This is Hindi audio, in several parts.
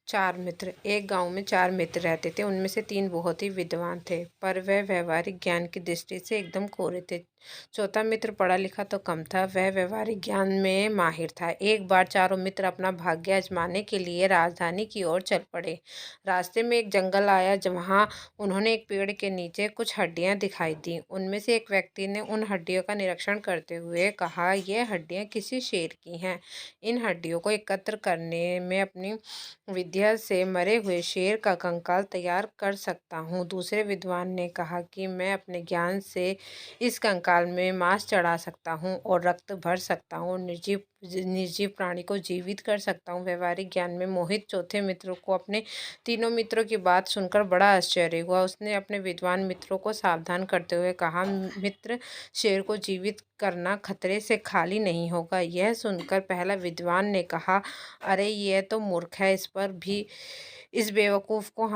चार मित्र। एक गांव में चार मित्र रहते थे। उनमें से तीन बहुत ही विद्वान थे, पर वह व्यवहारिक ज्ञान की दृष्टि से एकदम कोरे थे। चौथा मित्र पढ़ा लिखा तो कम था, वह व्यवहारिक ज्ञान में माहिर था। एक बार चारों मित्र अपना भाग्य आजमाने के लिए राजधानी की ओर चल पड़े। रास्ते में एक जंगल आया, जहाँ उन्होंने एक पेड़ के नीचे कुछ हड्डियां दिखाई दी। उनमें से एक व्यक्ति ने उन हड्डियों का निरीक्षण करते हुए कहा, यह हड्डियां किसी शेर की हैं। इन हड्डियों को एकत्र करने में अपनी विद्या से मरे हुए शेर का कंकाल तैयार कर सकता हूँ। दूसरे विद्वान ने कहा कि मैं अपने ज्ञान से इस कंकाल में मांस चढ़ा सकता हूँ और रक्त भर सकता हूँ, निर्जीव निर्जीव प्राणी को जीवित कर सकता हूँ। व्यवहारिक ज्ञान में मोहित चौथे मित्र को अपने तीनों मित्रों की बात सुनकर बड़ा आश्चर्य हुआ। उसने अपने विद्वान मित्रों को सावधान करते हुए कहा, मित्र, शेर को जीवित करना खतरे से खाली नहीं होगा। यह सुनकर पहला विद्वान ने कहा, अरे यह तो मूर्ख है, इस पर भी इस बेवकूफ़ को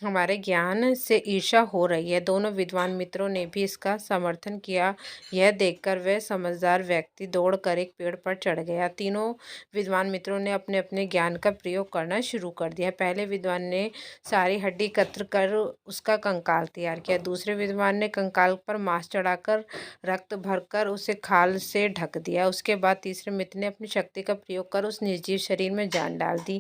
हमारे ज्ञान से ईर्ष्या हो रही है। दोनों विद्वान मित्रों ने भी इसका समर्थन किया। यह देखकर वह समझदार व्यक्ति दौड़कर एक पेड़ पर चढ़ गया। तीनों विद्वान मित्रों ने अपने अपने ज्ञान का प्रयोग करना शुरू कर दिया। पहले विद्वान ने सारी हड्डी एकत्र कर उसका कंकाल तैयार किया। दूसरे विद्वान ने कंकाल पर मांस चढ़ाकर रक्त भरकर उसे खाल से ढक दिया। उसके बाद तीसरे मित्र ने अपनी शक्ति का प्रयोग कर उस निर्जीव शरीर में जान डाल दी।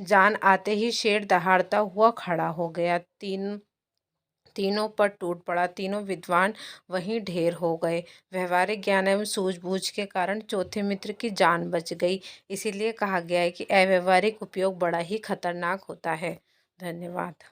जान आते ही शेर दहाड़ता हुआ खड़ा हो गया। तीनों पर टूट पड़ा। तीनों विद्वान वहीं ढेर हो गए। व्यवहारिक ज्ञान एवं सूझबूझ के कारण चौथे मित्र की जान बच गई। इसीलिए कहा गया है कि अव्यवहारिक उपयोग बड़ा ही खतरनाक होता है। धन्यवाद।